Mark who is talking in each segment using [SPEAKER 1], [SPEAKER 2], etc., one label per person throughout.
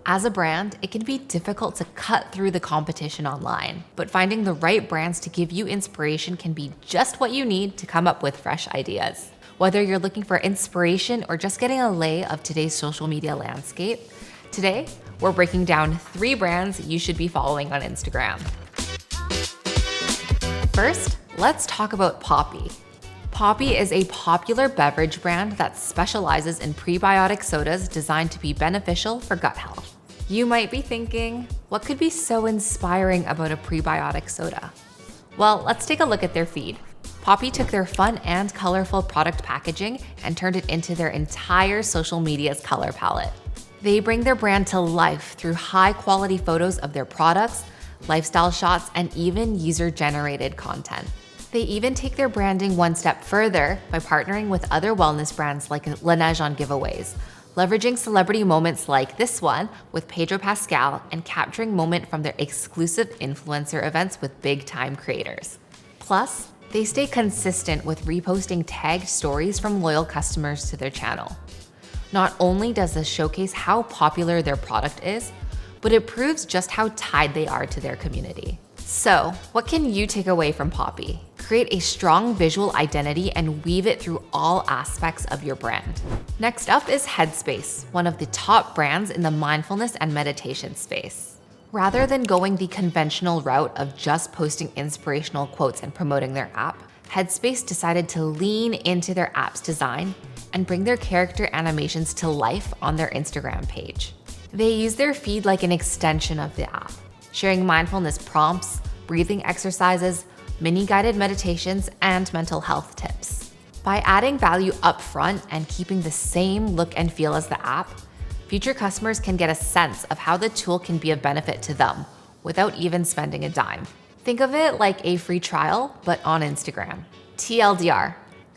[SPEAKER 1] As a brand, it can be difficult to cut through the competition online, but finding the right brands to give you inspiration can be just what you need to come up with fresh ideas. Whether you're looking for inspiration or just getting a lay of today's social media landscape, today we're breaking down 3 brands you should be following on Instagram. First, let's talk about Poppi. Poppi is a popular beverage brand that specializes in prebiotic sodas designed to be beneficial for gut health. You might be thinking, what could be so inspiring about a prebiotic soda? Well, let's take a look at their feed. Poppi took their fun and colorful product packaging and turned it into their entire social media's color palette. They bring their brand to life through high-quality photos of their products, lifestyle shots, and even user-generated content. They even take their branding one step further by partnering with other wellness brands like Laneige on giveaways, leveraging celebrity moments like this one with Pedro Pascal and capturing moment from their exclusive influencer events with big-time creators. Plus, they stay consistent with reposting tagged stories from loyal customers to their channel. Not only does this showcase how popular their product is, but it proves just how tied they are to their community. So, what can you take away from Poppi? Create a strong visual identity and weave it through all aspects of your brand. Next up is Headspace, one of the top brands in the mindfulness and meditation space. Rather than going the conventional route of just posting inspirational quotes and promoting their app, Headspace decided to lean into their app's design and bring their character animations to life on their Instagram page. They use their feed like an extension of the app, sharing mindfulness prompts, breathing exercises, mini guided meditations, and mental health tips. By adding value up front and keeping the same look and feel as the app, future customers can get a sense of how the tool can be of benefit to them without even spending a dime. Think of it like a free trial, but on Instagram. TLDR,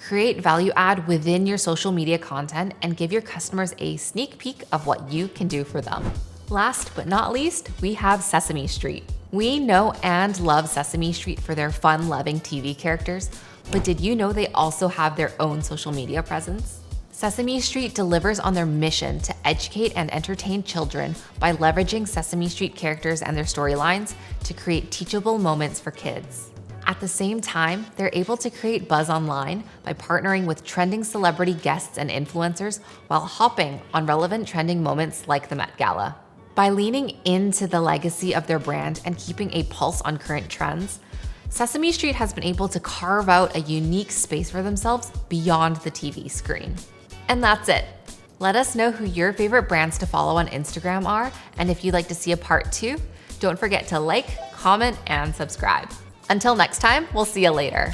[SPEAKER 1] create value add within your social media content and give your customers a sneak peek of what you can do for them. Last but not least, we have Sesame Street. We know and love Sesame Street for their fun-loving TV characters, but did you know they also have their own social media presence? Sesame Street delivers on their mission to educate and entertain children by leveraging Sesame Street characters and their storylines to create teachable moments for kids. At the same time, they're able to create buzz online by partnering with trending celebrity guests and influencers while hopping on relevant trending moments like the Met Gala. By leaning into the legacy of their brand and keeping a pulse on current trends, Sesame Street has been able to carve out a unique space for themselves beyond the TV screen. And that's it. Let us know who your favorite brands to follow on Instagram are, and if you'd like to see a part 2, don't forget to like, comment, and subscribe. Until next time, we'll see you later.